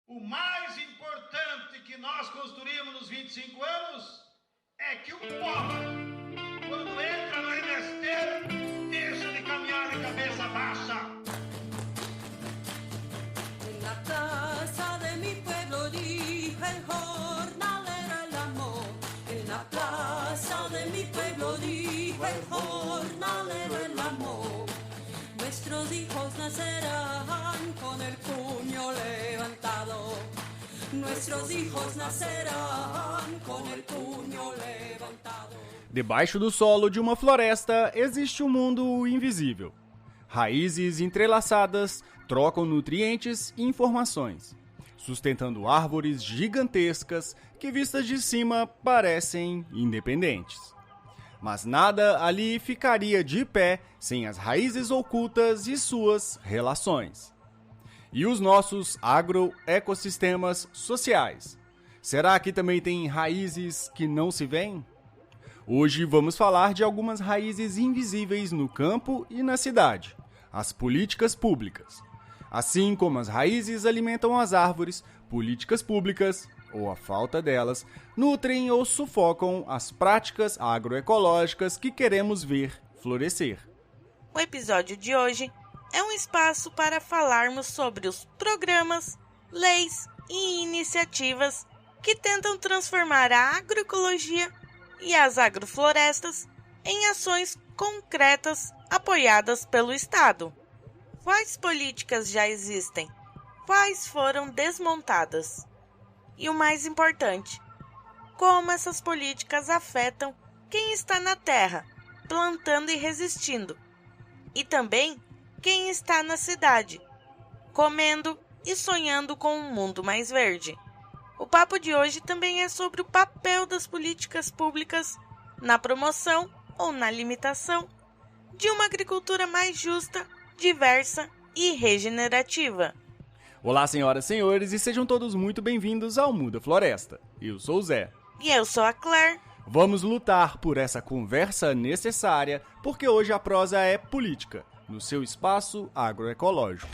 O mais importante que nós construímos nos 25 anos é que o pobre, quando entra na besteira, deixa de caminhar de cabeça baixa. En la plaza de mi pueblo dijo el jornalero el amor. En la plaza de mi pueblo dijo el jornalero el amor. Nuestros hijos nacerán con el puño levantado. Nuestros hijos nacerán con el puño levantado. Debaixo do solo de uma floresta existe um mundo invisível. Raízes entrelaçadas trocam nutrientes e informações, sustentando árvores gigantescas que, vistas de cima, parecem independentes. Mas nada ali ficaria de pé sem as raízes ocultas e suas relações. E os nossos agroecossistemas sociais? Será que também tem raízes que não se veem? Hoje vamos falar de algumas raízes invisíveis no campo e na cidade, as políticas públicas. Assim como as raízes alimentam as árvores, políticas públicas, ou a falta delas, nutrem ou sufocam as práticas agroecológicas que queremos ver florescer. O episódio de hoje é um espaço para falarmos sobre os programas, leis e iniciativas que tentam transformar a agroecologia e as agroflorestas em ações concretas apoiadas pelo Estado. Quais políticas já existem? Quais foram desmontadas? E o mais importante, como essas políticas afetam quem está na terra, plantando e resistindo, e também quem está na cidade, comendo e sonhando com um mundo mais verde. O papo de hoje também é sobre o papel das políticas públicas na promoção ou na limitação de uma agricultura mais justa, diversa e regenerativa. Olá, senhoras e senhores, e sejam todos muito bem-vindos ao Muda Floresta. Eu sou o Zé. E eu sou a Claire. Vamos lutar por essa conversa necessária, porque hoje a prosa é política, no seu espaço agroecológico.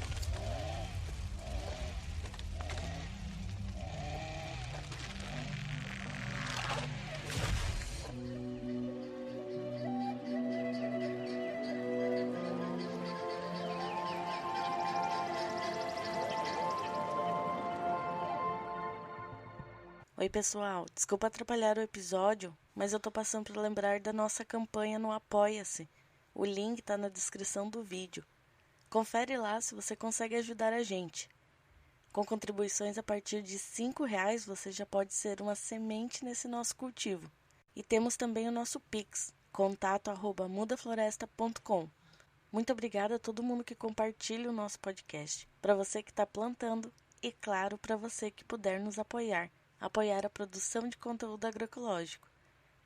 Oi pessoal, desculpa atrapalhar o episódio, mas eu tô passando para lembrar da nossa campanha no Apoia-se. O link tá na descrição do vídeo. Confere lá se você consegue ajudar a gente. Com contribuições a partir de R$5 você já pode ser uma semente nesse nosso cultivo. E temos também o nosso Pix, contato@mudafloresta.com. Muito obrigada a todo mundo que compartilha o nosso podcast. Para você que está plantando e, claro, para você que puder nos apoiar a produção de conteúdo agroecológico.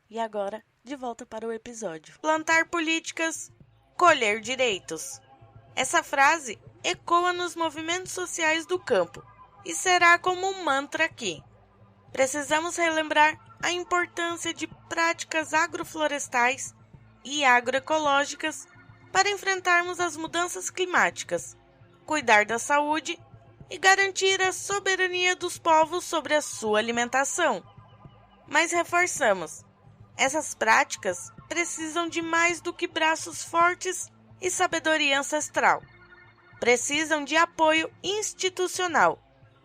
E agora, de volta para o episódio. Plantar políticas, colher direitos. Essa frase ecoa nos movimentos sociais do campo e será como um mantra aqui. Precisamos relembrar a importância de práticas agroflorestais e agroecológicas para enfrentarmos as mudanças climáticas, cuidar da saúde e garantir a soberania dos povos sobre a sua alimentação. Mas reforçamos, essas práticas precisam de mais do que braços fortes e sabedoria ancestral. Precisam de apoio institucional,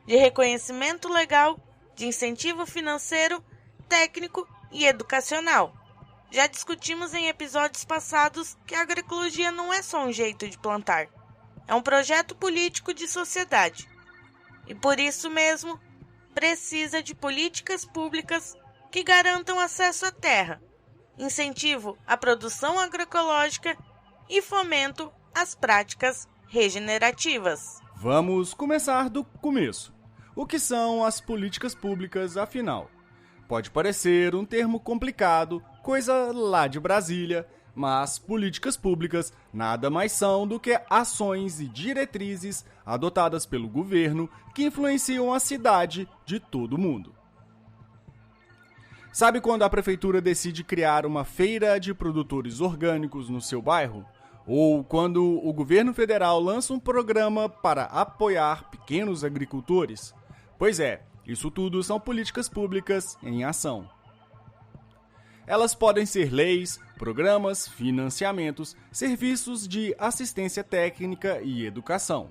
de reconhecimento legal, de incentivo financeiro, técnico e educacional. Já discutimos em episódios passados que a agroecologia não é só um jeito de plantar. É um projeto político de sociedade. E por isso mesmo, precisa de políticas públicas que garantam acesso à terra, incentivo à produção agroecológica e fomento às práticas regenerativas. Vamos começar do começo. O que são as políticas públicas, afinal? Pode parecer um termo complicado, coisa lá de Brasília, mas políticas públicas nada mais são do que ações e diretrizes adotadas pelo governo que influenciam a cidade de todo mundo. Sabe quando a prefeitura decide criar uma feira de produtores orgânicos no seu bairro? Ou quando o governo federal lança um programa para apoiar pequenos agricultores? Pois é, isso tudo são políticas públicas em ação. Elas podem ser leis, programas, financiamentos, serviços de assistência técnica e educação.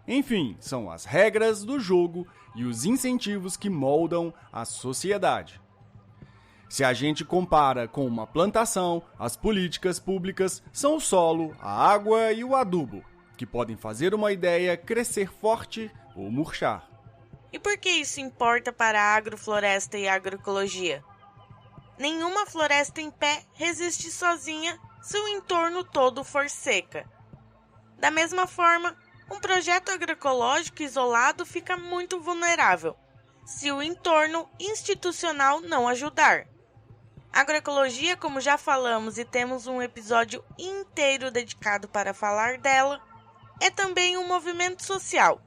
Enfim, são as regras do jogo e os incentivos que moldam a sociedade. Se a gente compara com uma plantação, as políticas públicas são o solo, a água e o adubo, que podem fazer uma ideia crescer forte ou murchar. E por que isso importa para a agrofloresta e a agroecologia? Nenhuma floresta em pé resiste sozinha se o entorno todo for seca. Da mesma forma, um projeto agroecológico isolado fica muito vulnerável se o entorno institucional não ajudar. A agroecologia, como já falamos e temos um episódio inteiro dedicado para falar dela, é também um movimento social,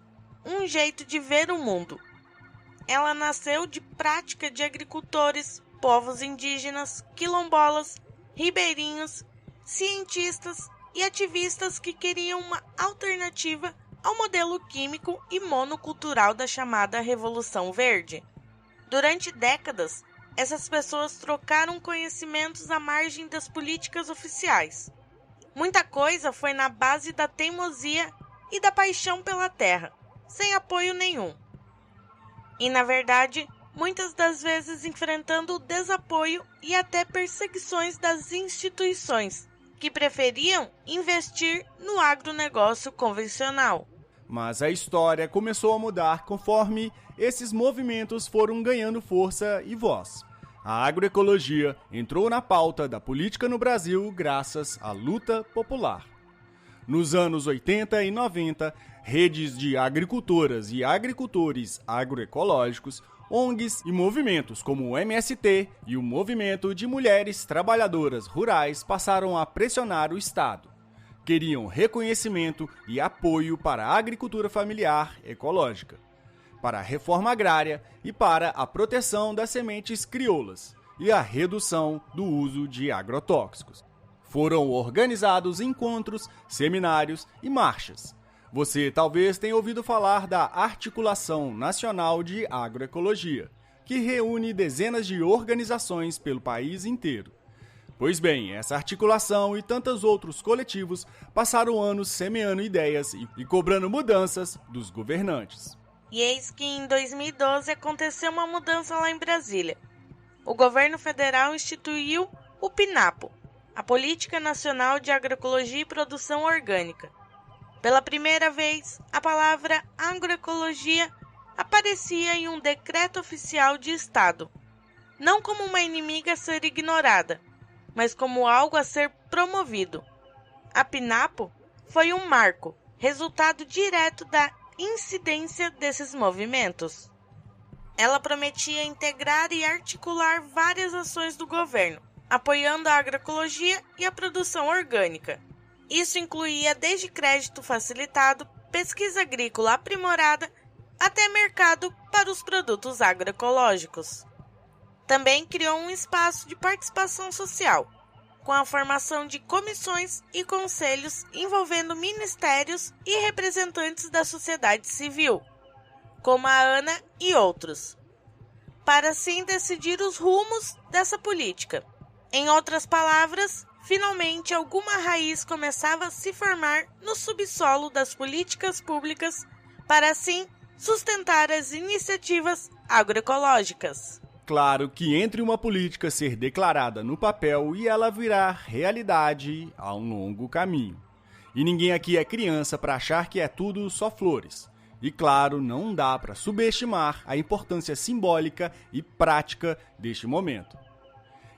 um jeito de ver o mundo. Ela nasceu de prática de agricultores, povos indígenas, quilombolas, ribeirinhos, cientistas e ativistas que queriam uma alternativa ao modelo químico e monocultural da chamada Revolução Verde. Durante décadas, essas pessoas trocaram conhecimentos à margem das políticas oficiais. Muita coisa foi na base da teimosia e da paixão pela terra, sem apoio nenhum. E, na verdade, muitas das vezes enfrentando o desapoio e até perseguições das instituições, que preferiam investir no agronegócio convencional. Mas a história começou a mudar conforme esses movimentos foram ganhando força e voz. A agroecologia entrou na pauta da política no Brasil graças à luta popular. Nos anos 80 e 90, redes de agricultoras e agricultores agroecológicos, ONGs e movimentos como o MST e o Movimento de Mulheres Trabalhadoras Rurais passaram a pressionar o Estado. Queriam reconhecimento e apoio para a agricultura familiar ecológica, para a reforma agrária e para a proteção das sementes crioulas e a redução do uso de agrotóxicos. Foram organizados encontros, seminários e marchas. Você talvez tenha ouvido falar da Articulação Nacional de Agroecologia, que reúne dezenas de organizações pelo país inteiro. Pois bem, essa articulação e tantos outros coletivos passaram anos semeando ideias e cobrando mudanças dos governantes. E eis que em 2012 aconteceu uma mudança lá em Brasília. O governo federal instituiu o PNAPO, a Política Nacional de Agroecologia e Produção Orgânica. Pela primeira vez, a palavra agroecologia aparecia em um decreto oficial de Estado, não como uma inimiga a ser ignorada, mas como algo a ser promovido. A PNAPO foi um marco, resultado direto da incidência desses movimentos. Ela prometia integrar e articular várias ações do governo, apoiando a agroecologia e a produção orgânica. Isso incluía desde crédito facilitado, pesquisa agrícola aprimorada, até mercado para os produtos agroecológicos. Também criou um espaço de participação social, com a formação de comissões e conselhos envolvendo ministérios e representantes da sociedade civil, como a ANA e outros, para assim decidir os rumos dessa política. Em outras palavras, finalmente alguma raiz começava a se formar no subsolo das políticas públicas para assim sustentar as iniciativas agroecológicas. Claro que entre uma política ser declarada no papel e ela virar realidade há um longo caminho. E ninguém aqui é criança para achar que é tudo só flores. E claro, não dá para subestimar a importância simbólica e prática deste momento.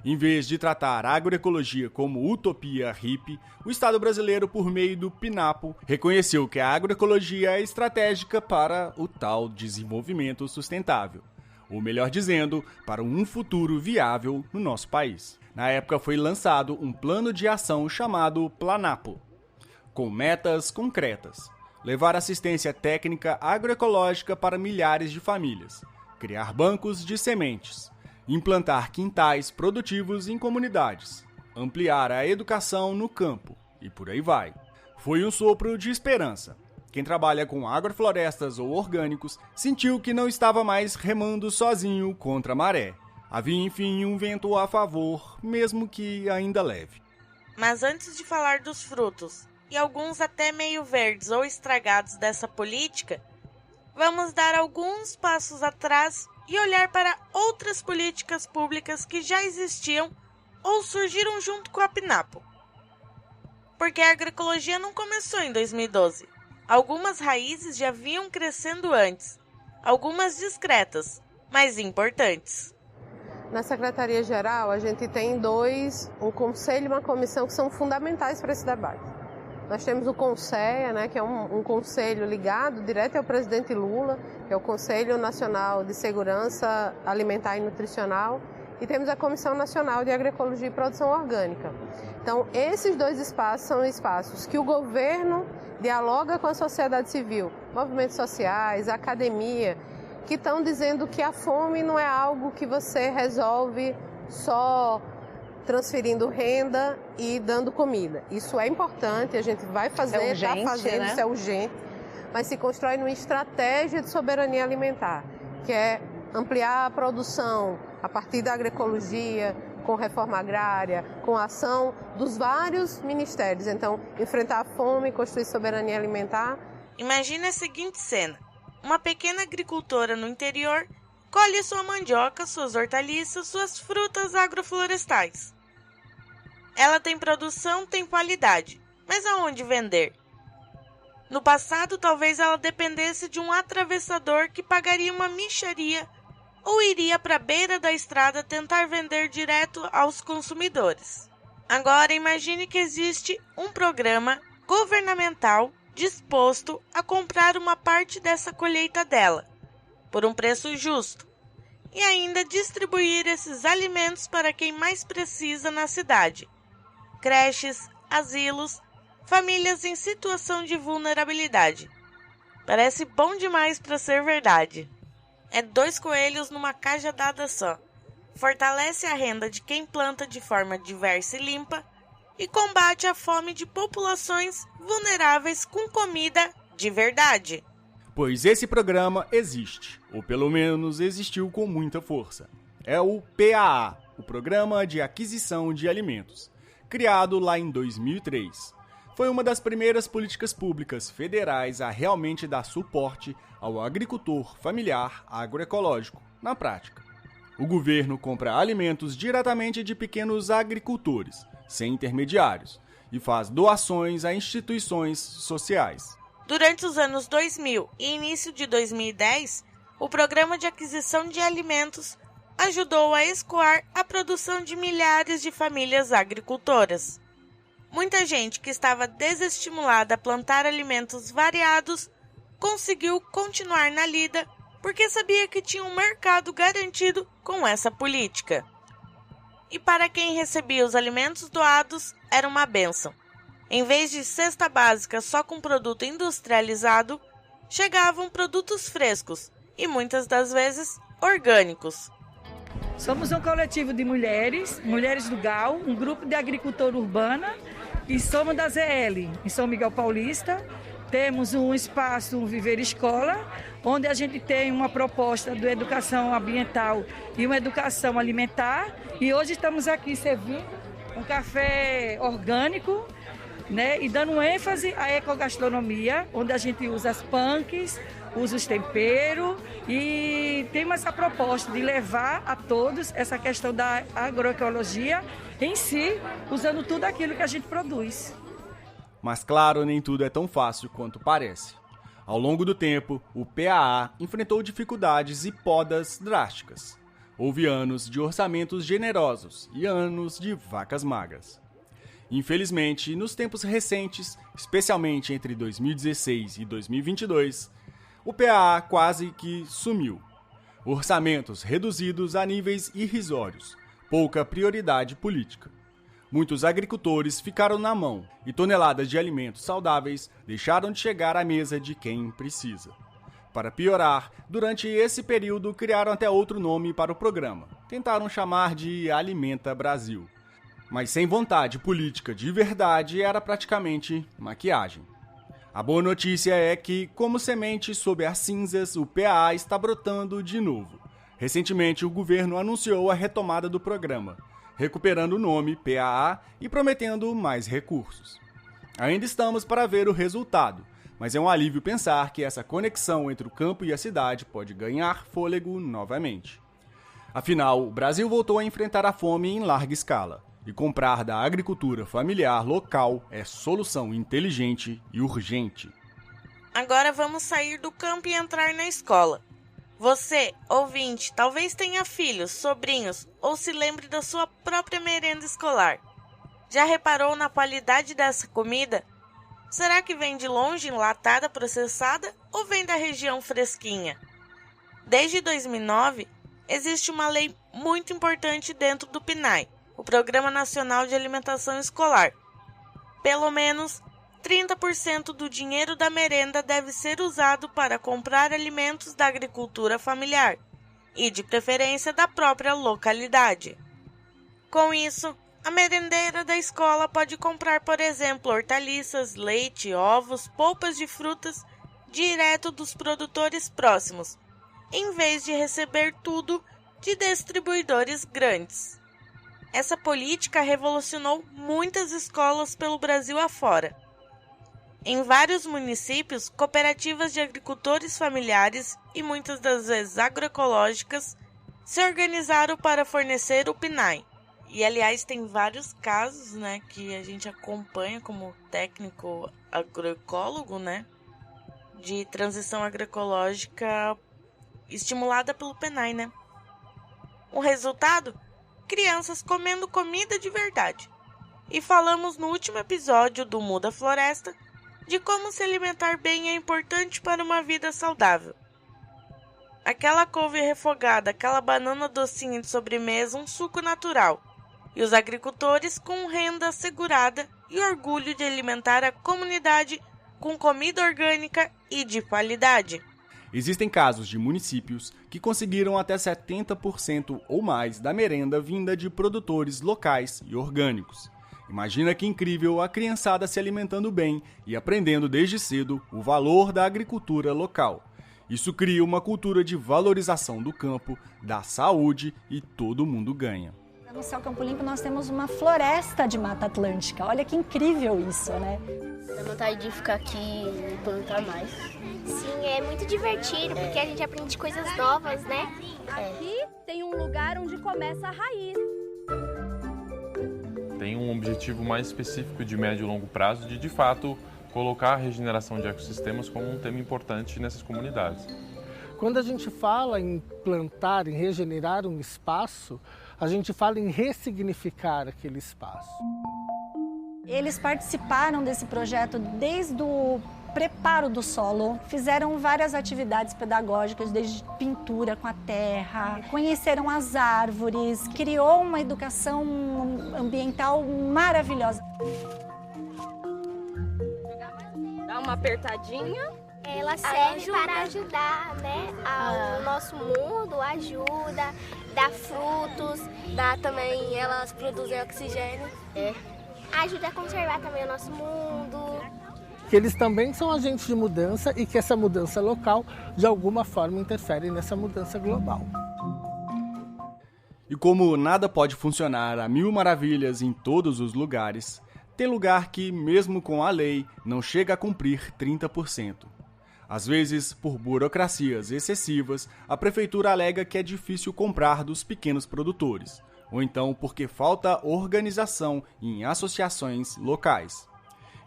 Em vez de tratar a agroecologia como utopia hippie, o Estado brasileiro, por meio do PNAPO, reconheceu que a agroecologia é estratégica para o tal desenvolvimento sustentável. Ou melhor dizendo, para um futuro viável no nosso país. Na época foi lançado um plano de ação chamado PLANAPO, com metas concretas: levar assistência técnica agroecológica para milhares de famílias, criar bancos de sementes, implantar quintais produtivos em comunidades, ampliar a educação no campo e por aí vai. Foi um sopro de esperança. Quem trabalha com agroflorestas ou orgânicos sentiu que não estava mais remando sozinho contra a maré. Havia, enfim, um vento a favor, mesmo que ainda leve. Mas antes de falar dos frutos, e alguns até meio verdes ou estragados dessa política, vamos dar alguns passos atrás e olhar para outras políticas públicas que já existiam ou surgiram junto com a PNAPO. Porque a agroecologia não começou em 2012. Algumas raízes já vinham crescendo antes, algumas discretas, mas importantes. Na Secretaria-Geral, a gente tem um conselho e uma comissão que são fundamentais para esse debate. Nós temos o CONSEA, que é um conselho ligado direto ao presidente Lula, que é o Conselho Nacional de Segurança Alimentar e Nutricional, e temos a Comissão Nacional de Agroecologia e Produção Orgânica. Então, esses dois espaços são espaços que o governo dialoga com a sociedade civil, movimentos sociais, a academia, que estão dizendo que a fome não é algo que você resolve só transferindo renda e dando comida. Isso é importante, a gente vai fazer, está fazendo, né? Isso é urgente, mas se constrói numa estratégia de soberania alimentar, que é ampliar a produção a partir da agroecologia, com reforma agrária, com a ação dos vários ministérios. Então, enfrentar a fome, construir soberania alimentar. Imagine a seguinte cena. Uma pequena agricultora no interior colhe sua mandioca, suas hortaliças, suas frutas agroflorestais. Ela tem produção, tem qualidade, mas aonde vender? No passado, talvez ela dependesse de um atravessador que pagaria uma mixaria ou iria para a beira da estrada tentar vender direto aos consumidores. Agora, imagine que existe um programa governamental disposto a comprar uma parte dessa colheita dela, por um preço justo, e ainda distribuir esses alimentos para quem mais precisa na cidade. Creches, asilos, famílias em situação de vulnerabilidade. Parece bom demais para ser verdade. É 2 coelhos numa cajadada só. Fortalece a renda de quem planta de forma diversa e limpa e combate a fome de populações vulneráveis com comida de verdade. Pois esse programa existe, ou pelo menos existiu com muita força. É o PAA, o Programa de Aquisição de Alimentos, criado lá em 2003. Foi uma das primeiras políticas públicas federais a realmente dar suporte ao agricultor familiar agroecológico, na prática. O governo compra alimentos diretamente de pequenos agricultores, sem intermediários, e faz doações a instituições sociais. Durante os anos 2000 e início de 2010, o Programa de Aquisição de Alimentos ajudou a escoar a produção de milhares de famílias agricultoras. Muita gente que estava desestimulada a plantar alimentos variados conseguiu continuar na lida porque sabia que tinha um mercado garantido com essa política. E para quem recebia os alimentos doados, era uma bênção. Em vez de cesta básica só com produto industrializado, chegavam produtos frescos e muitas das vezes orgânicos. Somos um coletivo de mulheres do GAL, um grupo de agricultura urbana, e somos da ZL, em São Miguel Paulista. Temos um espaço, um Viver Escola, onde a gente tem uma proposta de educação ambiental e uma educação alimentar. E hoje estamos aqui servindo um café orgânico, e dando ênfase à ecogastronomia, onde a gente usa as punks, usa os temperos, e temos essa proposta de levar a todos essa questão da agroecologia em si, usando tudo aquilo que a gente produz. Mas claro, nem tudo é tão fácil quanto parece. Ao longo do tempo, o PAA enfrentou dificuldades e podas drásticas. Houve anos de orçamentos generosos e anos de vacas magras. Infelizmente, nos tempos recentes, especialmente entre 2016 e 2022, o PAA quase que sumiu. Orçamentos reduzidos a níveis irrisórios, pouca prioridade política. Muitos agricultores ficaram na mão e toneladas de alimentos saudáveis deixaram de chegar à mesa de quem precisa. Para piorar, durante esse período criaram até outro nome para o programa. Tentaram chamar de Alimenta Brasil. Mas sem vontade política de verdade, era praticamente maquiagem. A boa notícia é que, como semente sob as cinzas, o PAA está brotando de novo. Recentemente, o governo anunciou a retomada do programa, recuperando o nome PAA e prometendo mais recursos. Ainda estamos para ver o resultado, mas é um alívio pensar que essa conexão entre o campo e a cidade pode ganhar fôlego novamente. Afinal, o Brasil voltou a enfrentar a fome em larga escala, e comprar da agricultura familiar local é solução inteligente e urgente. Agora vamos sair do campo e entrar na escola. Você, ouvinte, talvez tenha filhos, sobrinhos ou se lembre da sua própria merenda escolar. Já reparou na qualidade dessa comida? Será que vem de longe, enlatada, processada ou vem da região fresquinha? Desde 2009, existe uma lei muito importante dentro do PNAE, o Programa Nacional de Alimentação Escolar. Pelo menos 30% do dinheiro da merenda deve ser usado para comprar alimentos da agricultura familiar e, de preferência, da própria localidade. Com isso, a merendeira da escola pode comprar, por exemplo, hortaliças, leite, ovos, polpas de frutas direto dos produtores próximos, em vez de receber tudo de distribuidores grandes. Essa política revolucionou muitas escolas pelo Brasil afora. Em vários municípios, cooperativas de agricultores familiares e muitas das vezes agroecológicas se organizaram para fornecer o PNAE. E, aliás, tem vários casos, né, que a gente acompanha como técnico agroecólogo, né, de transição agroecológica estimulada pelo PNAE, né. O resultado? Crianças comendo comida de verdade. E falamos no último episódio do Muda Floresta de como se alimentar bem é importante para uma vida saudável. Aquela couve refogada, aquela banana docinha de sobremesa, um suco natural. E os agricultores com renda assegurada e orgulho de alimentar a comunidade com comida orgânica e de qualidade. Existem casos de municípios que conseguiram até 70% ou mais da merenda vinda de produtores locais e orgânicos. Imagina que incrível a criançada se alimentando bem e aprendendo desde cedo o valor da agricultura local. Isso cria uma cultura de valorização do campo, da saúde e todo mundo ganha. No Céu Campo Limpo nós temos uma floresta de Mata Atlântica. Olha que incrível isso, né? Dá vontade de ficar aqui e plantar mais. Sim, é muito divertido, porque a gente aprende coisas novas, né? Aqui tem um lugar onde começa a raiz. Tem um objetivo mais específico de médio e longo prazo de fato, colocar a regeneração de ecossistemas como um tema importante nessas comunidades. Quando a gente fala em plantar, em regenerar um espaço, a gente fala em ressignificar aquele espaço. Eles participaram desse projeto desde o preparo do solo, fizeram várias atividades pedagógicas, desde pintura com a terra, conheceram as árvores, criou uma educação ambiental maravilhosa. Dá uma apertadinha. Ela serve para ajudar, né, ao nosso mundo, ajuda, dá frutos, dá também, elas produzem oxigênio. Ajuda a conservar também o nosso mundo. Que eles também são agentes de mudança e que essa mudança local, de alguma forma, interfere nessa mudança global. E como nada pode funcionar a mil maravilhas em todos os lugares, tem lugar que, mesmo com a lei, não chega a cumprir 30%. Às vezes, por burocracias excessivas, a prefeitura alega que é difícil comprar dos pequenos produtores, ou então porque falta organização em associações locais.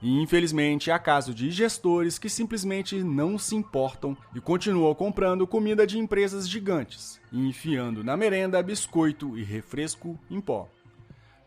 E infelizmente há casos de gestores que simplesmente não se importam e continuam comprando comida de empresas gigantes e enfiando na merenda biscoito e refresco em pó.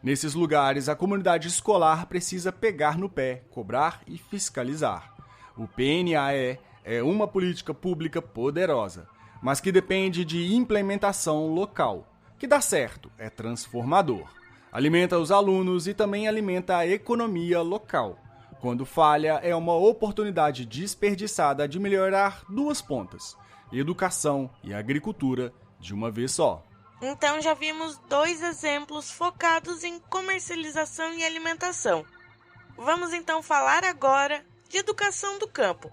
Nesses lugares, a comunidade escolar precisa pegar no pé, cobrar e fiscalizar. O PNAE é uma política pública poderosa, mas que depende de implementação local. Que dá certo, é transformador. Alimenta os alunos e também alimenta a economia local. Quando falha, é uma oportunidade desperdiçada de melhorar duas pontas, educação e agricultura, de uma vez só. Então já vimos 2 exemplos focados em comercialização e alimentação. Vamos então falar agora de educação do campo,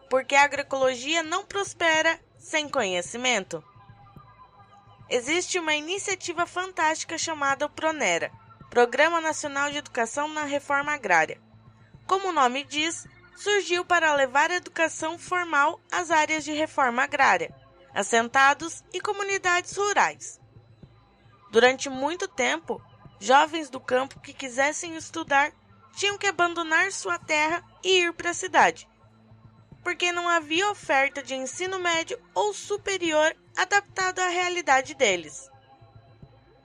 porque a agroecologia não prospera sem conhecimento. Existe uma iniciativa fantástica chamada Pronera, Programa Nacional de Educação na Reforma Agrária. Como o nome diz, surgiu para levar a educação formal às áreas de reforma agrária, assentados e comunidades rurais. Durante muito tempo, jovens do campo que quisessem estudar tinham que abandonar sua terra e ir para a cidade, porque não havia oferta de ensino médio ou superior adaptado à realidade deles.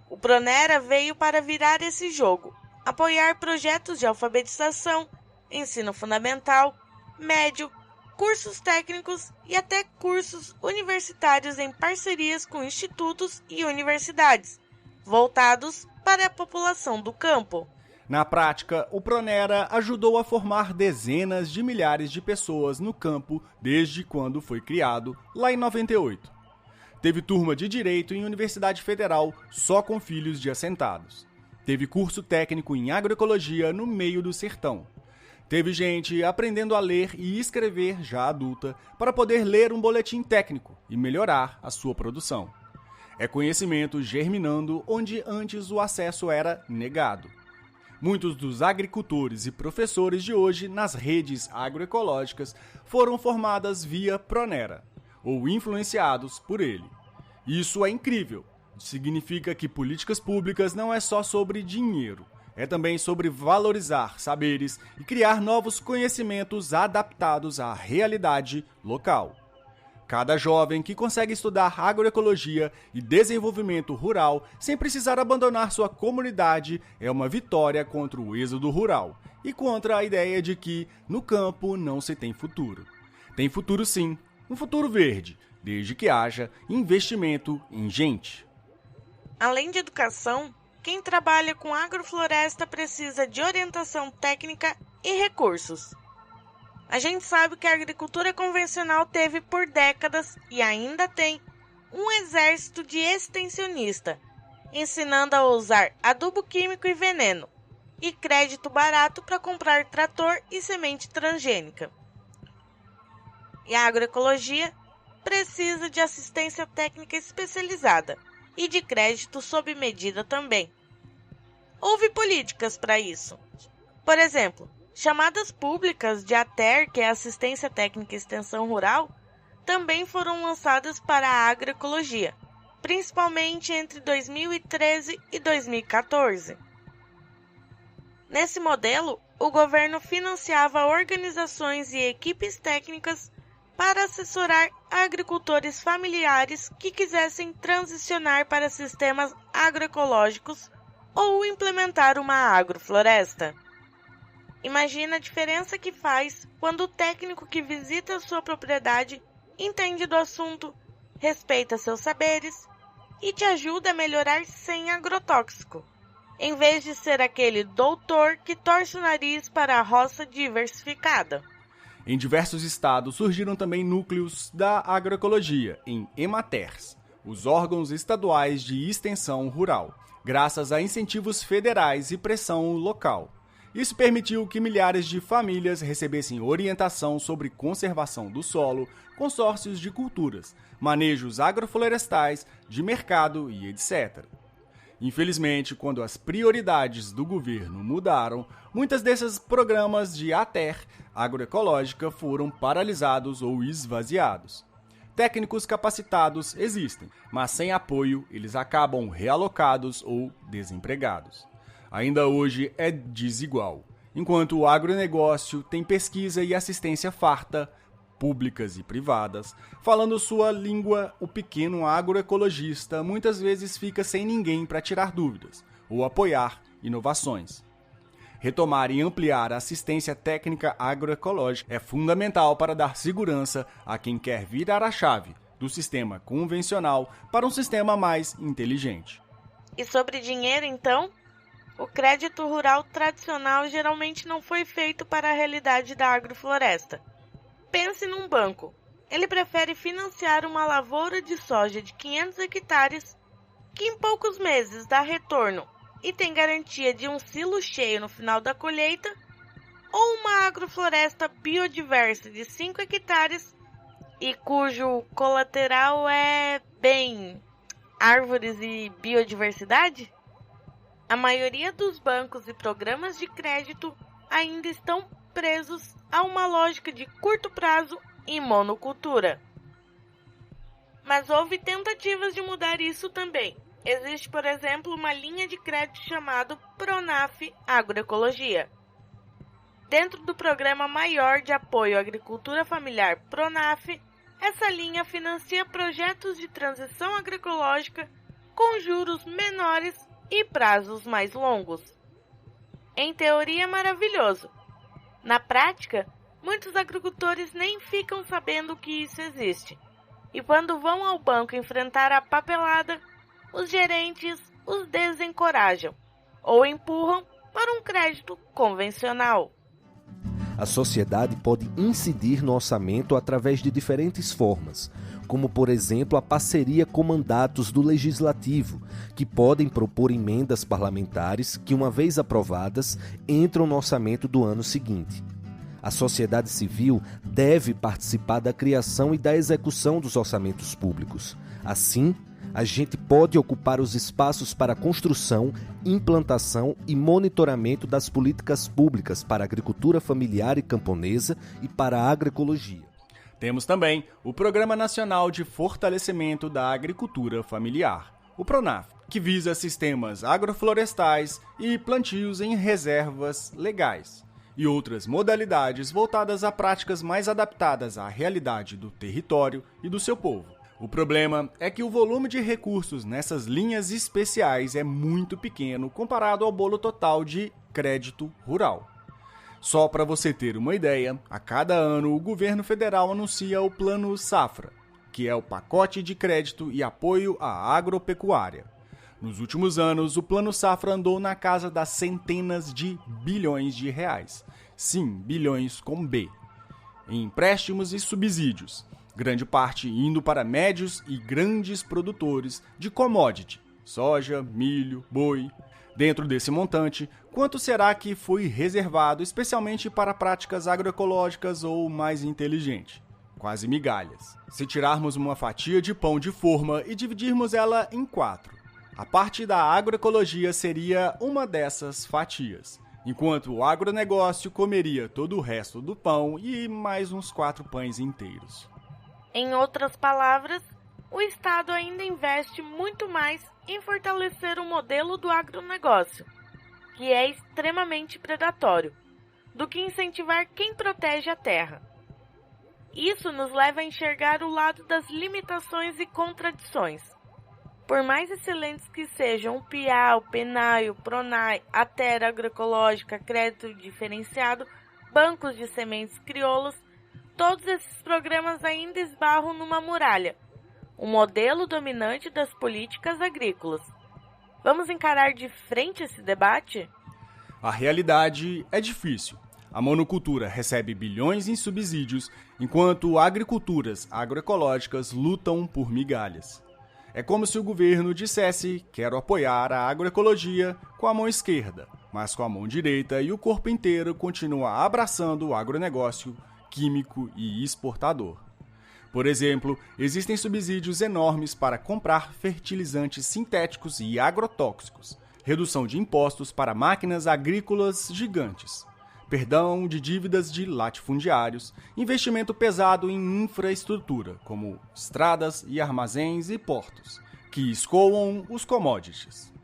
O Pronera veio para virar esse jogo, apoiar projetos de alfabetização, ensino fundamental, médio, cursos técnicos e até cursos universitários em parcerias com institutos e universidades, voltados para a população do campo. Na prática, o Pronera ajudou a formar dezenas de milhares de pessoas no campo desde quando foi criado, lá em 98. Teve turma de direito em Universidade Federal só com filhos de assentados. Teve curso técnico em agroecologia no meio do sertão. Teve gente aprendendo a ler e escrever já adulta para poder ler um boletim técnico e melhorar a sua produção. É conhecimento germinando onde antes o acesso era negado. Muitos dos agricultores e professores de hoje nas redes agroecológicas foram formadas via Pronera, ou influenciados por ele. Isso é incrível. Significa que políticas públicas não é só sobre dinheiro, é também sobre valorizar saberes e criar novos conhecimentos adaptados à realidade local. Cada jovem que consegue estudar agroecologia e desenvolvimento rural sem precisar abandonar sua comunidade é uma vitória contra o êxodo rural e contra a ideia de que no campo não se tem futuro. Tem futuro sim, um futuro verde, desde que haja investimento em gente. Além de educação, quem trabalha com agrofloresta precisa de orientação técnica e recursos. A gente sabe que a agricultura convencional teve por décadas e ainda tem um exército de extensionistas, ensinando a usar adubo químico e veneno, e crédito barato para comprar trator e semente transgênica. E a agroecologia precisa de assistência técnica especializada e de crédito sob medida também. Houve políticas para isso. Por exemplo, chamadas públicas de ATER, que é Assistência Técnica e Extensão Rural, também foram lançadas para a agroecologia, principalmente entre 2013 e 2014. Nesse modelo, o governo financiava organizações e equipes técnicas para assessorar agricultores familiares que quisessem transicionar para sistemas agroecológicos ou implementar uma agrofloresta. Imagina a diferença que faz quando o técnico que visita a sua propriedade entende do assunto, respeita seus saberes e te ajuda a melhorar sem agrotóxico, em vez de ser aquele doutor que torce o nariz para a roça diversificada. Em diversos estados surgiram também núcleos da agroecologia, em EMATERs, os órgãos estaduais de extensão rural, graças a incentivos federais e pressão local. Isso permitiu que milhares de famílias recebessem orientação sobre conservação do solo, consórcios de culturas, manejos agroflorestais, de mercado e etc. Infelizmente, quando as prioridades do governo mudaram, muitos desses programas de ATER, agroecológica, foram paralisados ou esvaziados. Técnicos capacitados existem, mas sem apoio eles acabam realocados ou desempregados. Ainda hoje é desigual. Enquanto o agronegócio tem pesquisa e assistência farta, públicas e privadas, falando sua língua, o pequeno agroecologista muitas vezes fica sem ninguém para tirar dúvidas ou apoiar inovações. Retomar e ampliar a assistência técnica agroecológica é fundamental para dar segurança a quem quer virar a chave do sistema convencional para um sistema mais inteligente. E sobre dinheiro, então? O crédito rural tradicional geralmente não foi feito para a realidade da agrofloresta. Pense num banco. Ele prefere financiar uma lavoura de soja de 500 hectares que em poucos meses dá retorno e tem garantia de um silo cheio no final da colheita, ou uma agrofloresta biodiversa de 5 hectares e cujo colateral é, árvores e biodiversidade? A maioria dos bancos e programas de crédito ainda estão presos a uma lógica de curto prazo e monocultura. Mas houve tentativas de mudar isso também. Existe, por exemplo, uma linha de crédito chamada Pronaf Agroecologia. Dentro do Programa Maior de Apoio à Agricultura Familiar Pronaf, essa linha financia projetos de transição agroecológica com juros menores e prazos mais longos. Em teoria é maravilhoso. Na prática, muitos agricultores nem ficam sabendo que isso existe. E quando vão ao banco enfrentar a papelada, os gerentes os desencorajam ou empurram para um crédito convencional. A sociedade pode incidir no orçamento através de diferentes formas, como, por exemplo, a parceria com mandatos do Legislativo, que podem propor emendas parlamentares que, uma vez aprovadas, entram no orçamento do ano seguinte. A sociedade civil deve participar da criação e da execução dos orçamentos públicos. Assim, a gente pode ocupar os espaços para a construção, implantação e monitoramento das políticas públicas para a agricultura familiar e camponesa e para a agroecologia. Temos também o Programa Nacional de Fortalecimento da Agricultura Familiar, o PRONAF, que visa sistemas agroflorestais e plantios em reservas legais, e outras modalidades voltadas a práticas mais adaptadas à realidade do território e do seu povo. O problema é que o volume de recursos nessas linhas especiais é muito pequeno comparado ao bolo total de crédito rural. Só para você ter uma ideia, a cada ano o governo federal anuncia o Plano Safra, que é o pacote de crédito e apoio à agropecuária. Nos últimos anos, o Plano Safra andou na casa das centenas de bilhões de reais. Sim, bilhões com B. Em empréstimos e subsídios, grande parte indo para médios e grandes produtores de commodity, soja, milho, boi. Dentro desse montante, quanto será que foi reservado especialmente para práticas agroecológicas ou mais inteligente? Quase migalhas. Se tirarmos uma fatia de pão de forma e dividirmos ela em 4, a parte da agroecologia seria uma dessas fatias, enquanto o agronegócio comeria todo o resto do pão e mais uns 4 pães inteiros. Em outras palavras, o Estado ainda investe muito mais em fortalecer o modelo do agronegócio, que é extremamente predatório, do que incentivar quem protege a terra. Isso nos leva a enxergar o lado das limitações e contradições. Por mais excelentes que sejam o PIA, o PENAI, o PRONAI, a Terra Agroecológica, Crédito Diferenciado, bancos de sementes crioulas, todos esses programas ainda esbarram numa muralha, o modelo dominante das políticas agrícolas. Vamos encarar de frente esse debate? A realidade é difícil. A monocultura recebe bilhões em subsídios, enquanto agriculturas agroecológicas lutam por migalhas. É como se o governo dissesse: quero apoiar a agroecologia com a mão esquerda, mas com a mão direita e o corpo inteiro continua abraçando o agronegócio químico e exportador. Por exemplo, existem subsídios enormes para comprar fertilizantes sintéticos e agrotóxicos, redução de impostos para máquinas agrícolas gigantes, perdão de dívidas de latifundiários, investimento pesado em infraestrutura, como estradas e armazéns e portos, que escoam os commodities.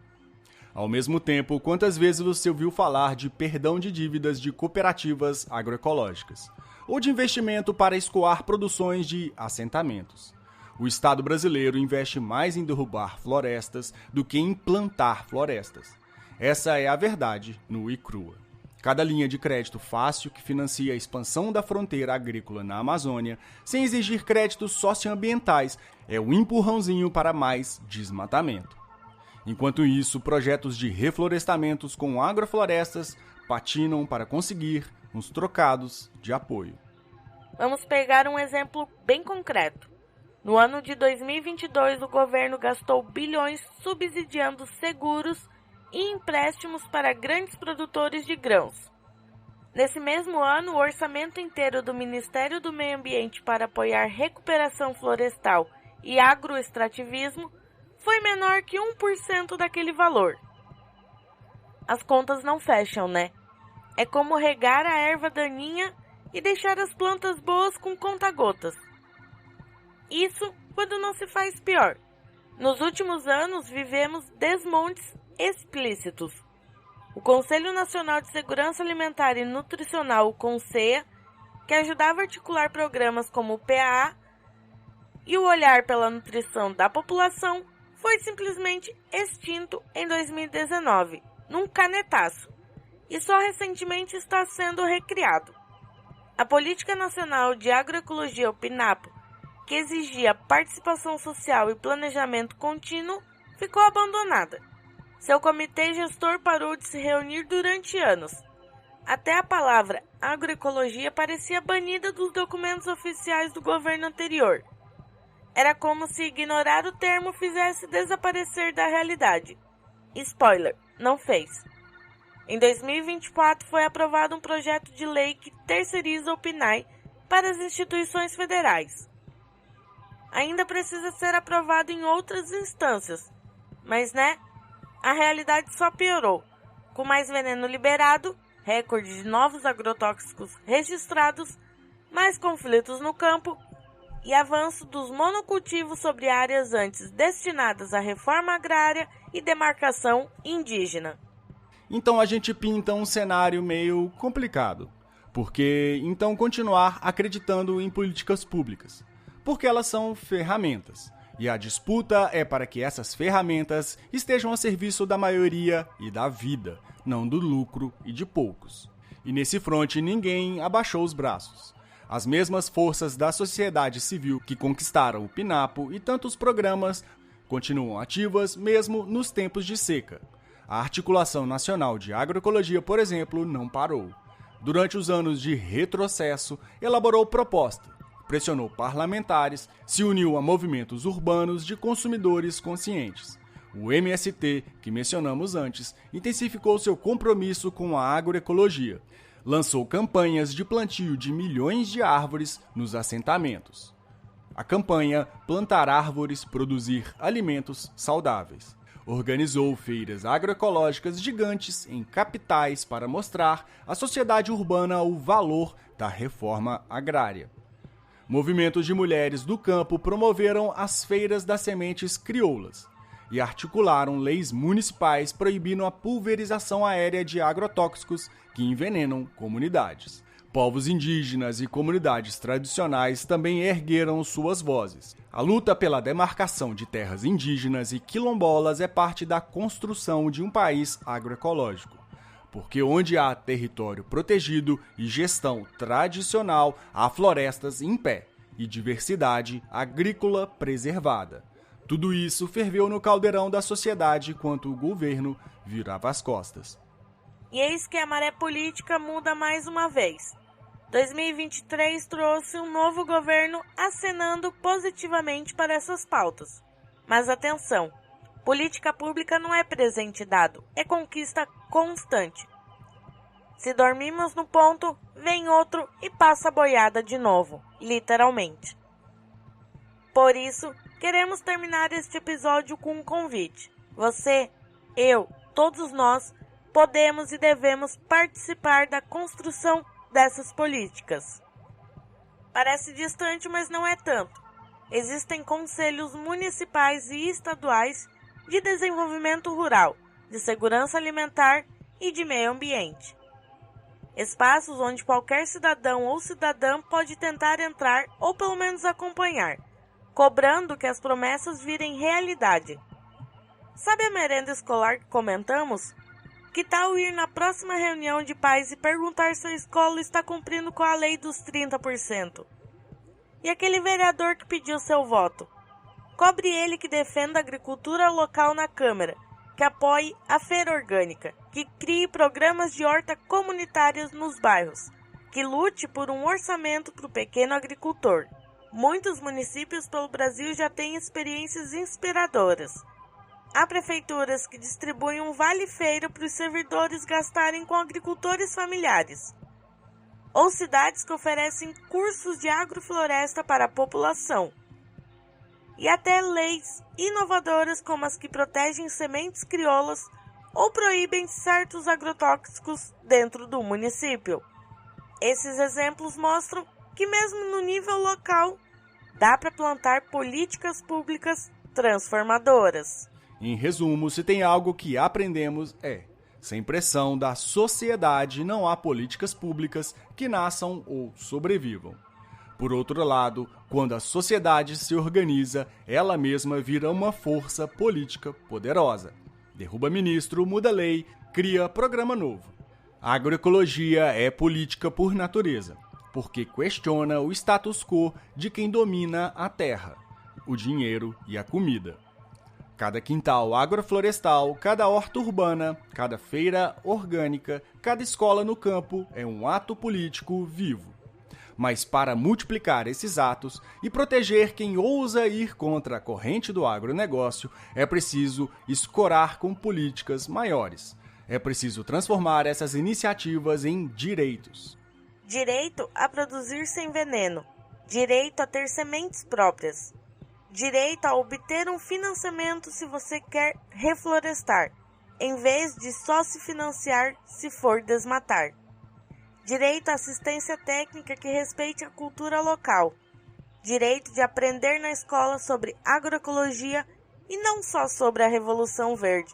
Ao mesmo tempo, quantas vezes você ouviu falar de perdão de dívidas de cooperativas agroecológicas, ou de investimento para escoar produções de assentamentos? O Estado brasileiro investe mais em derrubar florestas do que em plantar florestas. Essa é a verdade nua e crua. Cada linha de crédito fácil que financia a expansão da fronteira agrícola na Amazônia, sem exigir créditos socioambientais, é um empurrãozinho para mais desmatamento. Enquanto isso, projetos de reflorestamentos com agroflorestas patinam para conseguir uns trocados de apoio. Vamos pegar um exemplo bem concreto. No ano de 2022, o governo gastou bilhões subsidiando seguros e empréstimos para grandes produtores de grãos. Nesse mesmo ano, o orçamento inteiro do Ministério do Meio Ambiente para apoiar recuperação florestal e agroextrativismo foi menor que 1% daquele valor. As contas não fecham, né? É como regar a erva daninha e deixar as plantas boas com conta-gotas. Isso quando não se faz pior. Nos últimos anos, vivemos desmontes explícitos. O Conselho Nacional de Segurança Alimentar e Nutricional, o CONSEA, que ajudava a articular programas como o PAA e o Olhar pela Nutrição da População, foi simplesmente extinto em 2019, num canetaço, e só recentemente está sendo recriado. A Política Nacional de Agroecologia, o PNAPO, que exigia participação social e planejamento contínuo, ficou abandonada. Seu comitê gestor parou de se reunir durante anos. Até a palavra agroecologia parecia banida dos documentos oficiais do governo anterior. Era como se ignorar o termo fizesse desaparecer da realidade. Spoiler, não fez. Em 2024 foi aprovado um projeto de lei que terceiriza o PNAE para as instituições federais. Ainda precisa ser aprovado em outras instâncias, mas a realidade só piorou. Com mais veneno liberado, recorde de novos agrotóxicos registrados, mais conflitos no campo e avanço dos monocultivos sobre áreas antes destinadas à reforma agrária e demarcação indígena. Então a gente pinta um cenário meio complicado. Por que então continuar acreditando em políticas públicas? Porque elas são ferramentas. E a disputa é para que essas ferramentas estejam a serviço da maioria e da vida, não do lucro e de poucos. E nesse fronte ninguém abaixou os braços. As mesmas forças da sociedade civil que conquistaram o PNAPO e tantos programas continuam ativas mesmo nos tempos de seca. A Articulação Nacional de Agroecologia, por exemplo, não parou. Durante os anos de retrocesso, elaborou proposta, pressionou parlamentares, se uniu a movimentos urbanos de consumidores conscientes. O MST, que mencionamos antes, intensificou seu compromisso com a agroecologia. Lançou campanhas de plantio de milhões de árvores nos assentamentos. A campanha Plantar Árvores, Produzir Alimentos Saudáveis. Organizou feiras agroecológicas gigantes em capitais para mostrar à sociedade urbana o valor da reforma agrária. Movimentos de mulheres do campo promoveram as feiras das sementes crioulas e articularam leis municipais proibindo a pulverização aérea de agrotóxicos que envenenam comunidades. Povos indígenas e comunidades tradicionais também ergueram suas vozes. A luta pela demarcação de terras indígenas e quilombolas é parte da construção de um país agroecológico. Porque onde há território protegido e gestão tradicional, há florestas em pé e diversidade agrícola preservada. Tudo isso ferveu no caldeirão da sociedade enquanto o governo virava as costas. E eis que a maré política muda mais uma vez. 2023 trouxe um novo governo acenando positivamente para essas pautas. Mas atenção, política pública não é presente dado, é conquista constante. Se dormimos no ponto, vem outro e passa a boiada de novo, literalmente. Por isso, queremos terminar este episódio com um convite. Você, eu, todos nós, podemos e devemos participar da construção dessas políticas. Parece distante, mas não é tanto. Existem conselhos municipais e estaduais de desenvolvimento rural, de segurança alimentar e de meio ambiente. Espaços onde qualquer cidadão ou cidadã pode tentar entrar ou pelo menos acompanhar, cobrando que as promessas virem realidade. Sabe a merenda escolar que comentamos? Que tal ir na próxima reunião de pais e perguntar se a escola está cumprindo com a lei dos 30%? E aquele vereador que pediu seu voto? Cobre ele que defenda a agricultura local na Câmara, que apoie a feira orgânica, que crie programas de horta comunitárias nos bairros, que lute por um orçamento para o pequeno agricultor. Muitos municípios pelo Brasil já têm experiências inspiradoras. Há prefeituras que distribuem um vale-feira para os servidores gastarem com agricultores familiares. ou cidades que oferecem cursos de agrofloresta para a população. E até leis inovadoras como as que protegem sementes crioulas ou proíbem certos agrotóxicos dentro do município. Esses exemplos mostram que mesmo no nível local, dá para plantar políticas públicas transformadoras. Em resumo, se tem algo que aprendemos sem pressão da sociedade não há políticas públicas que nasçam ou sobrevivam. Por outro lado, quando a sociedade se organiza, ela mesma vira uma força política poderosa. Derruba ministro, muda lei, cria programa novo. A agroecologia é política por natureza, porque questiona o status quo de quem domina a terra, o dinheiro e a comida. Cada quintal agroflorestal, cada horta urbana, cada feira orgânica, cada escola no campo é um ato político vivo. Mas para multiplicar esses atos e proteger quem ousa ir contra a corrente do agronegócio, é preciso escorar com políticas maiores. É preciso transformar essas iniciativas em direitos. Direito a produzir sem veneno. Direito a ter sementes próprias. Direito a obter um financiamento se você quer reflorestar, em vez de só se financiar se for desmatar. Direito à assistência técnica que respeite a cultura local. Direito de aprender na escola sobre agroecologia e não só sobre a Revolução Verde.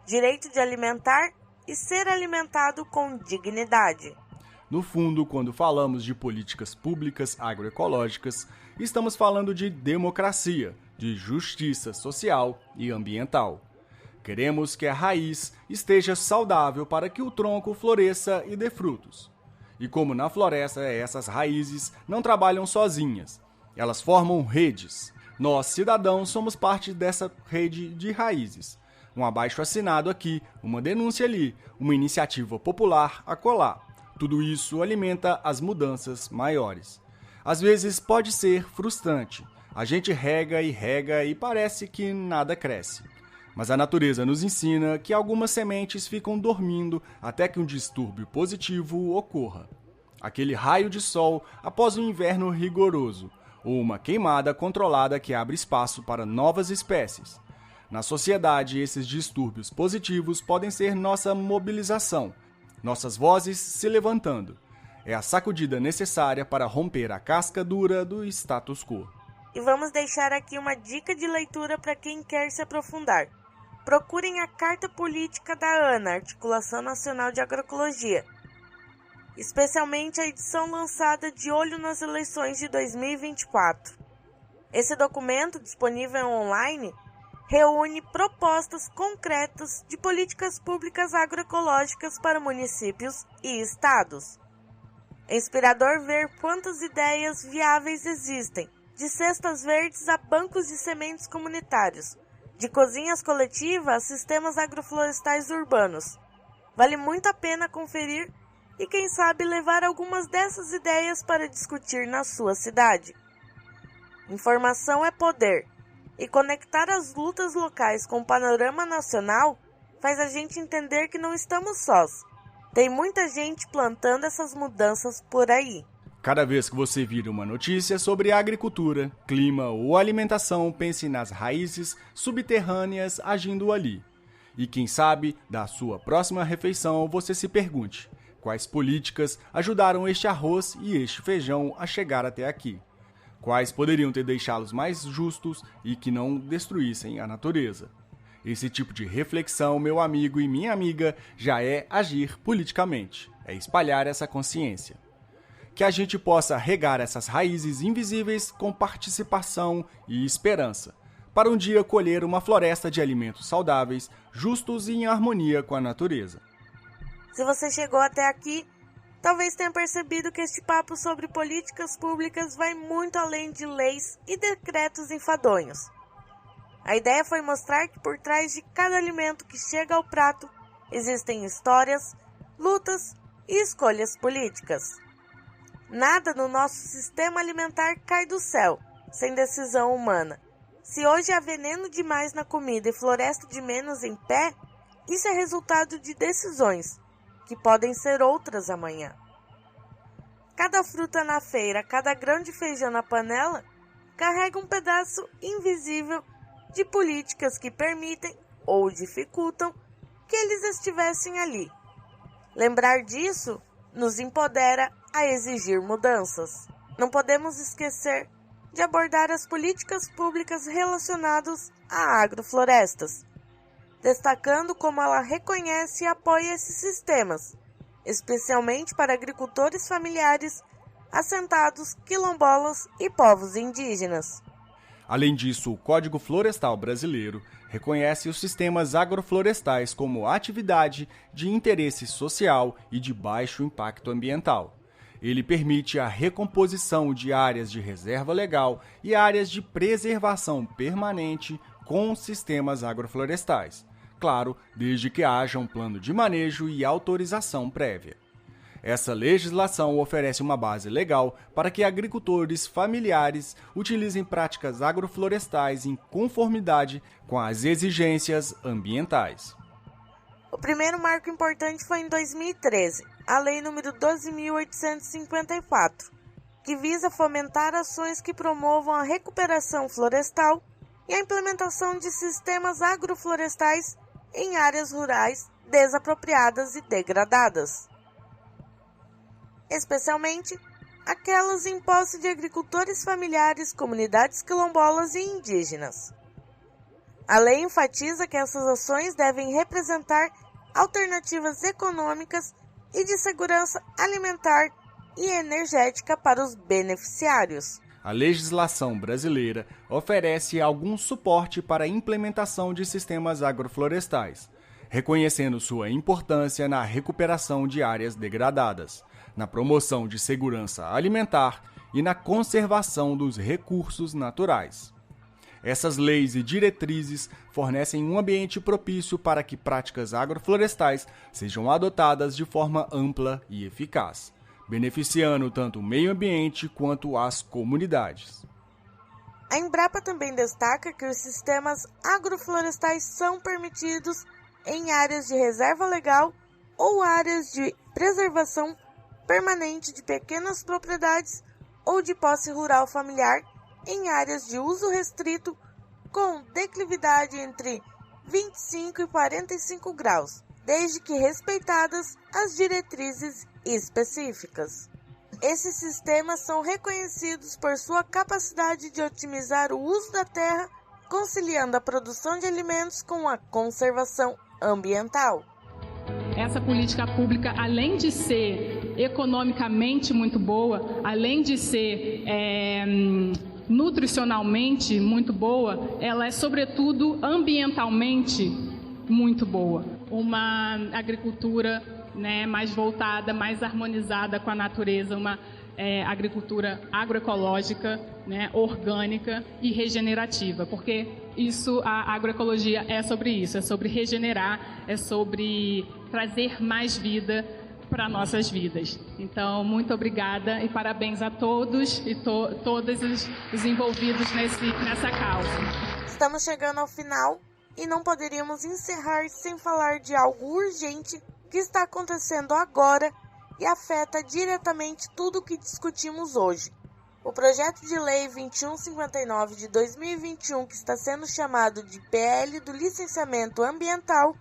Direito de alimentar e ser alimentado com dignidade. No fundo, quando falamos de políticas públicas agroecológicas, estamos falando de democracia, de justiça social e ambiental. Queremos que a raiz esteja saudável para que o tronco floresça e dê frutos. E como na floresta, essas raízes não trabalham sozinhas. Elas formam redes. Nós, cidadãos, somos parte dessa rede de raízes. Um abaixo-assinado aqui, uma denúncia ali, uma iniciativa popular acolá. Tudo isso alimenta as mudanças maiores. Às vezes pode ser frustrante. A gente rega e parece que nada cresce. Mas a natureza nos ensina que algumas sementes ficam dormindo até que um distúrbio positivo ocorra. Aquele raio de sol após um inverno rigoroso, ou uma queimada controlada que abre espaço para novas espécies. Na sociedade, esses distúrbios positivos podem ser nossa mobilização, nossas vozes se levantando. É a sacudida necessária para romper a casca dura do status quo. E vamos deixar aqui uma dica de leitura para quem quer se aprofundar. Procurem a Carta Política da ANA, Articulação Nacional de Agroecologia, especialmente a edição lançada de olho nas eleições de 2024. Esse documento, disponível online, reúne propostas concretas de políticas públicas agroecológicas para municípios e estados. É inspirador ver quantas ideias viáveis existem, de cestas verdes a bancos de sementes comunitários, de cozinhas coletivas a sistemas agroflorestais urbanos. Vale muito a pena conferir e, quem sabe, levar algumas dessas ideias para discutir na sua cidade. Informação é poder, e conectar as lutas locais com o panorama nacional faz a gente entender que não estamos sós. Tem muita gente plantando essas mudanças por aí. Cada vez que você vira uma notícia sobre agricultura, clima ou alimentação, pense nas raízes subterrâneas agindo ali. E quem sabe, da sua próxima refeição, você se pergunte: quais políticas ajudaram este arroz e este feijão a chegar até aqui? Quais poderiam ter deixá-los mais justos e que não destruíssem a natureza? Esse tipo de reflexão, meu amigo e minha amiga, já é agir politicamente, é espalhar essa consciência. Que a gente possa regar essas raízes invisíveis com participação e esperança, para um dia colher uma floresta de alimentos saudáveis, justos e em harmonia com a natureza. Se você chegou até aqui, talvez tenha percebido que este papo sobre políticas públicas vai muito além de leis e decretos enfadonhos. A ideia foi mostrar que por trás de cada alimento que chega ao prato existem histórias, lutas e escolhas políticas. Nada no nosso sistema alimentar cai do céu, sem decisão humana. Se hoje há veneno demais na comida e floresta de menos em pé, isso é resultado de decisões, que podem ser outras amanhã. cada fruta na feira, cada grão de feijão na panela, carrega um pedaço invisível de políticas que permitem ou dificultam que eles estivessem ali. Lembrar disso nos empodera a exigir mudanças. Não podemos esquecer de abordar as políticas públicas relacionadas a agroflorestas, destacando como ela reconhece e apoia esses sistemas, especialmente para agricultores familiares, assentados, quilombolas e povos indígenas. Além disso, o Código Florestal Brasileiro reconhece os sistemas agroflorestais como atividade de interesse social e de baixo impacto ambiental. Ele permite a recomposição de áreas de reserva legal e áreas de preservação permanente com sistemas agroflorestais. Claro, desde que haja um plano de manejo e autorização prévia. Essa legislação oferece uma base legal para que agricultores familiares utilizem práticas agroflorestais em conformidade com as exigências ambientais. O primeiro marco importante foi em 2013, a Lei nº 12.854, que visa fomentar ações que promovam a recuperação florestal e a implementação de sistemas agroflorestais em áreas rurais desapropriadas e degradadas, especialmente aquelas em posse de agricultores familiares, comunidades quilombolas e indígenas. A lei enfatiza que essas ações devem representar alternativas econômicas e de segurança alimentar e energética para os beneficiários. A legislação brasileira oferece algum suporte para a implementação de sistemas agroflorestais, reconhecendo sua importância na recuperação de áreas degradadas, na promoção de segurança alimentar e na conservação dos recursos naturais. Essas leis e diretrizes fornecem um ambiente propício para que práticas agroflorestais sejam adotadas de forma ampla e eficaz, beneficiando tanto o meio ambiente quanto as comunidades. A Embrapa também destaca que os sistemas agroflorestais são permitidos em áreas de reserva legal ou áreas de preservação permanente de pequenas propriedades ou de posse rural familiar em áreas de uso restrito com declividade entre 25 e 45 graus, desde que respeitadas as diretrizes específicas. Esses sistemas são reconhecidos por sua capacidade de otimizar o uso da terra, conciliando a produção de alimentos com a conservação ambiental. Essa política pública, além de ser economicamente muito boa, além de ser nutricionalmente muito boa, ela é, sobretudo, ambientalmente muito boa. Uma agricultura, mais voltada, mais harmonizada com a natureza, uma agricultura agroecológica, orgânica e regenerativa, porque a agroecologia é sobre isso, é sobre regenerar, é sobre trazer mais vida para nossas vidas. Então, muito obrigada e parabéns a todos e todos os envolvidos nessa causa. Estamos chegando ao final e não poderíamos encerrar sem falar de algo urgente que está acontecendo agora e afeta diretamente tudo o que discutimos hoje. O projeto de lei 2159 de 2021, que está sendo chamado de PL do licenciamento ambiental,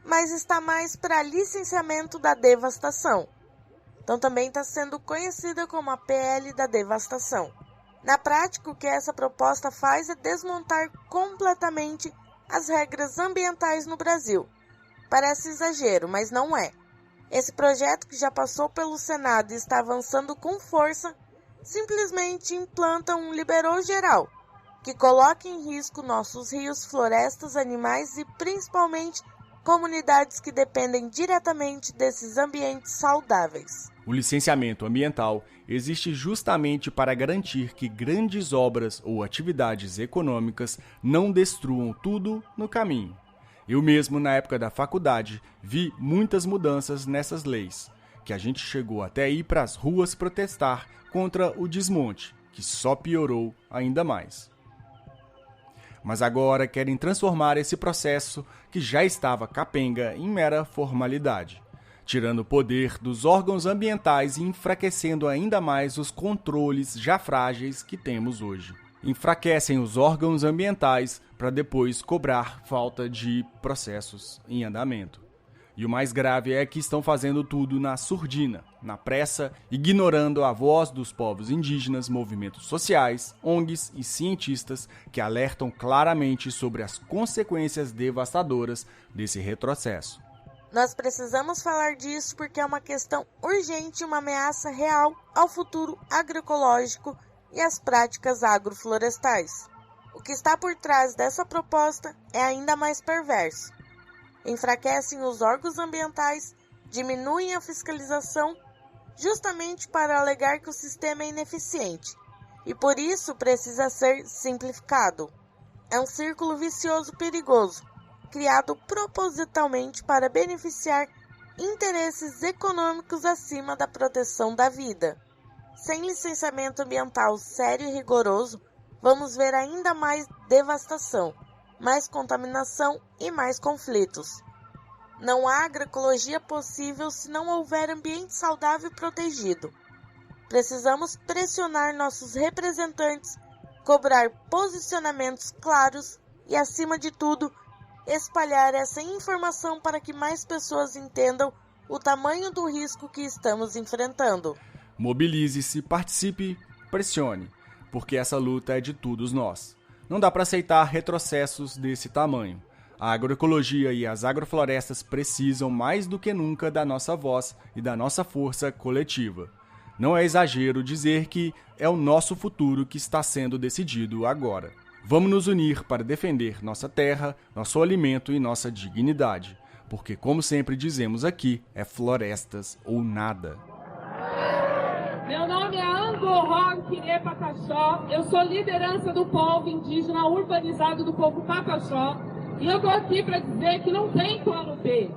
mas está mais para licenciamento da devastação. Então também está sendo conhecida como a PL da devastação. Na prática, o que essa proposta faz é desmontar completamente as regras ambientais no Brasil. Parece exagero, mas não é. Esse projeto, que já passou pelo Senado e está avançando com força, simplesmente implanta um liberou geral, que coloca em risco nossos rios, florestas, animais e principalmente comunidades que dependem diretamente desses ambientes saudáveis. O licenciamento ambiental existe justamente para garantir que grandes obras ou atividades econômicas não destruam tudo no caminho. Eu mesmo, na época da faculdade, vi muitas mudanças nessas leis, que a gente chegou até ir para as ruas protestar contra o desmonte, que só piorou ainda mais. Mas agora querem transformar esse processo, que já estava capenga, em mera formalidade. tirando o poder dos órgãos ambientais e enfraquecendo ainda mais os controles já frágeis que temos hoje. Enfraquecem os órgãos ambientais para depois cobrar falta de processos em andamento. E o mais grave é que estão fazendo tudo na surdina, na pressa, ignorando a voz dos povos indígenas, movimentos sociais, ONGs e cientistas que alertam claramente sobre as consequências devastadoras desse retrocesso. Nós precisamos falar disso porque é uma questão urgente e uma ameaça real ao futuro agroecológico e às práticas agroflorestais. O que está por trás dessa proposta é ainda mais perverso. Enfraquecem os órgãos ambientais, diminuem a fiscalização, justamente para alegar que o sistema é ineficiente e por isso precisa ser simplificado. É um círculo vicioso perigoso, criado propositalmente para beneficiar interesses econômicos acima da proteção da vida. Sem licenciamento ambiental sério e rigoroso, vamos ver ainda mais devastação, mais contaminação e mais conflitos. Não há agroecologia possível se não houver ambiente saudável e protegido. Precisamos pressionar nossos representantes, cobrar posicionamentos claros e, acima de tudo, espalhar essa informação para que mais pessoas entendam o tamanho do risco que estamos enfrentando. Mobilize-se, participe, pressione, porque essa luta é de todos nós. Não dá para aceitar retrocessos desse tamanho. A agroecologia e as agroflorestas precisam mais do que nunca da nossa voz e da nossa força coletiva. Não é exagero dizer que é o nosso futuro que está sendo decidido agora. Vamos nos unir para defender nossa terra, nosso alimento e nossa dignidade, porque, como sempre dizemos aqui, é florestas ou nada. Meu nome é Angoró Quirê Pataxó, eu sou liderança do povo indígena urbanizado do povo Pataxó e eu estou aqui para dizer que não tem plano B.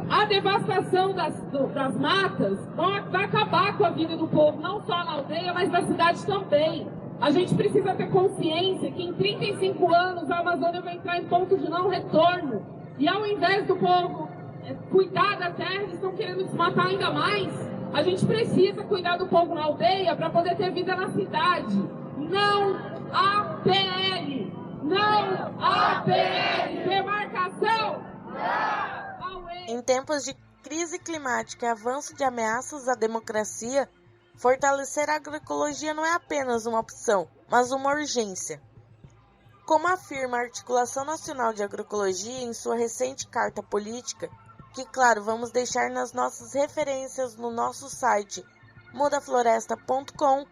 A devastação das matas vai acabar com a vida do povo, não só na aldeia, mas na cidade também. A gente precisa ter consciência que em 35 anos a Amazônia vai entrar em ponto de não retorno. E ao invés do povo cuidar da terra, eles estão querendo desmatar ainda mais. A gente precisa cuidar do povo na aldeia para poder ter vida na cidade. Não há PL! Não há PL! Demarcação! Em tempos de crise climática e avanço de ameaças à democracia, fortalecer a agroecologia não é apenas uma opção, mas uma urgência. Como afirma a Articulação Nacional de Agroecologia em sua recente carta política, que, claro, vamos deixar nas nossas referências no nosso site mudafloresta.com,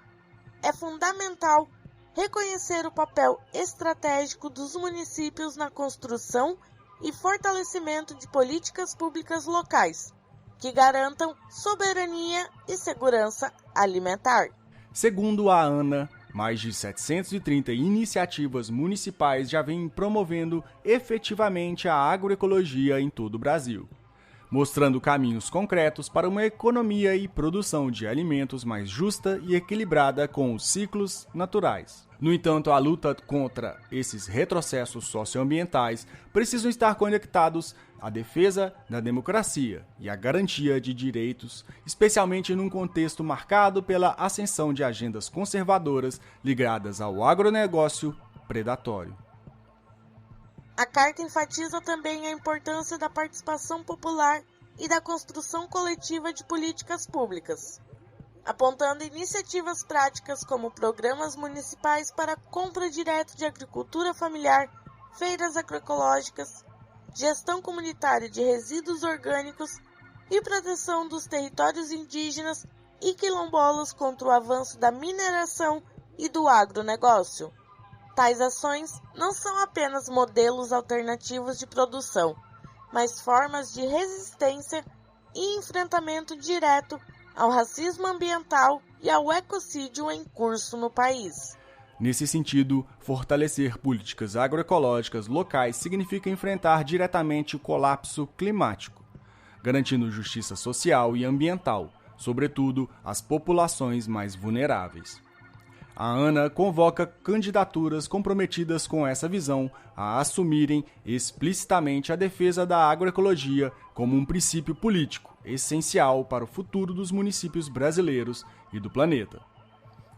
é fundamental reconhecer o papel estratégico dos municípios na construção e fortalecimento de políticas públicas locais, que garantam soberania e segurança alimentar. Segundo a ANA, mais de 730 iniciativas municipais já vêm promovendo efetivamente a agroecologia em todo o Brasil, mostrando caminhos concretos para uma economia e produção de alimentos mais justa e equilibrada com os ciclos naturais. No entanto, a luta contra esses retrocessos socioambientais precisam estar conectados à defesa da democracia e à garantia de direitos, especialmente num contexto marcado pela ascensão de agendas conservadoras ligadas ao agronegócio predatório. A carta enfatiza também a importância da participação popular e da construção coletiva de políticas públicas, apontando iniciativas práticas como programas municipais para compra direta de agricultura familiar, feiras agroecológicas, gestão comunitária de resíduos orgânicos e proteção dos territórios indígenas e quilombolas contra o avanço da mineração e do agronegócio. Tais ações não são apenas modelos alternativos de produção, mas formas de resistência e enfrentamento direto ao racismo ambiental e ao ecocídio em curso no país. Nesse sentido, fortalecer políticas agroecológicas locais significa enfrentar diretamente o colapso climático, garantindo justiça social e ambiental, sobretudo às populações mais vulneráveis. A ANA convoca candidaturas comprometidas com essa visão a assumirem explicitamente a defesa da agroecologia como um princípio político essencial para o futuro dos municípios brasileiros e do planeta.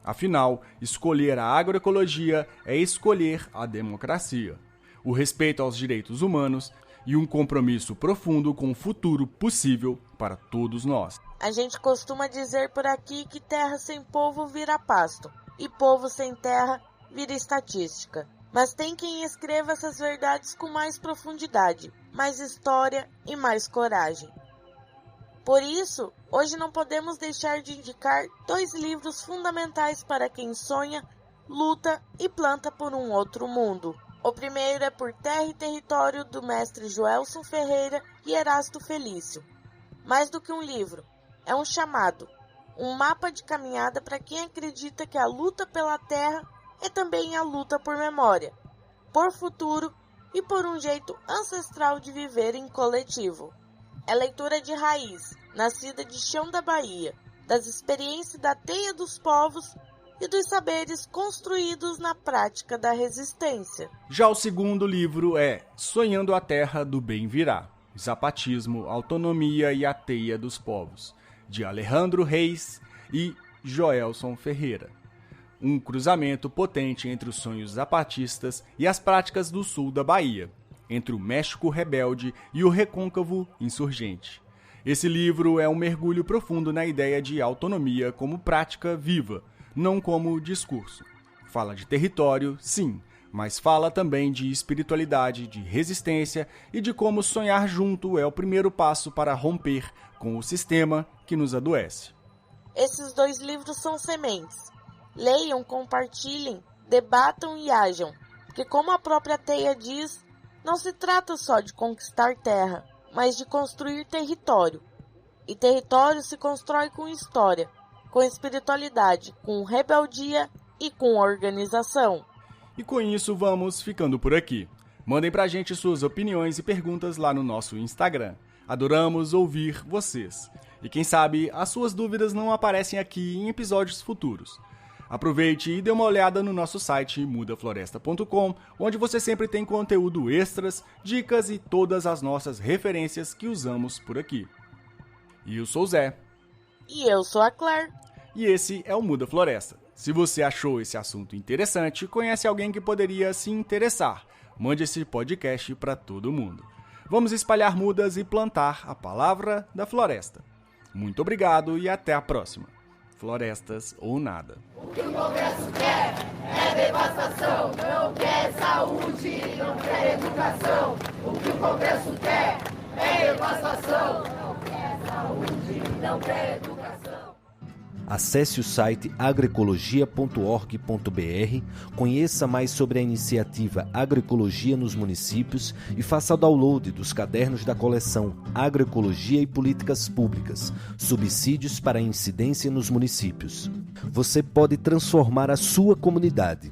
Afinal, escolher a agroecologia é escolher a democracia, o respeito aos direitos humanos e um compromisso profundo com o futuro possível para todos nós. A gente costuma dizer por aqui que terra sem povo vira pasto e povo sem terra vira estatística. Mas tem quem escreva essas verdades com mais profundidade, mais história e mais coragem. Por isso, hoje não podemos deixar de indicar 2 livros fundamentais para quem sonha, luta e planta por um outro mundo. O primeiro é Por Terra e Território, do mestre Joelson Ferreira e Erasto Felício. Mais do que um livro, é um chamado, um mapa de caminhada para quem acredita que a luta pela terra é também a luta por memória, por futuro e por um jeito ancestral de viver em coletivo. É leitura de raiz, nascida de chão da Bahia, das experiências da teia dos povos e dos saberes construídos na prática da resistência. Já o segundo livro é Sonhando a Terra do Bem Virá, Zapatismo, Autonomia e a Teia dos Povos, de Alejandro Reis e Joelson Ferreira. Um cruzamento potente entre os sonhos zapatistas e as práticas do sul da Bahia, entre o México rebelde e o recôncavo insurgente. Esse livro é um mergulho profundo na ideia de autonomia como prática viva, não como discurso. Fala de território, sim, mas fala também de espiritualidade, de resistência e de como sonhar junto é o primeiro passo para romper com o sistema que nos adoece. Esses 2 livros são sementes. Leiam, compartilhem, debatam e ajam, porque como a própria Teia diz, não se trata só de conquistar terra, mas de construir território. E território se constrói com história, com espiritualidade, com rebeldia e com organização. E com isso vamos ficando por aqui. Mandem pra gente suas opiniões e perguntas lá no nosso Instagram. Adoramos ouvir vocês. E quem sabe as suas dúvidas não aparecem aqui em episódios futuros. Aproveite e dê uma olhada no nosso site mudafloresta.com, onde você sempre tem conteúdo extras, dicas e todas as nossas referências que usamos por aqui. E eu sou o Zé. E eu sou a Claire. E esse é o Muda Floresta. Se você achou esse assunto interessante, conhece alguém que poderia se interessar, mande esse podcast para todo mundo. Vamos espalhar mudas e plantar a palavra da floresta. Muito obrigado e até a próxima. Florestas ou nada. O que o Congresso quer é devastação, não quer saúde, não quer educação. O que o Congresso quer é devastação, não quer saúde, não quer educação. Acesse o site agroecologia.org.br, conheça mais sobre a iniciativa Agroecologia nos Municípios e faça o download dos cadernos da coleção Agroecologia e Políticas Públicas, Subsídios para a Incidência nos Municípios. Você pode transformar a sua comunidade.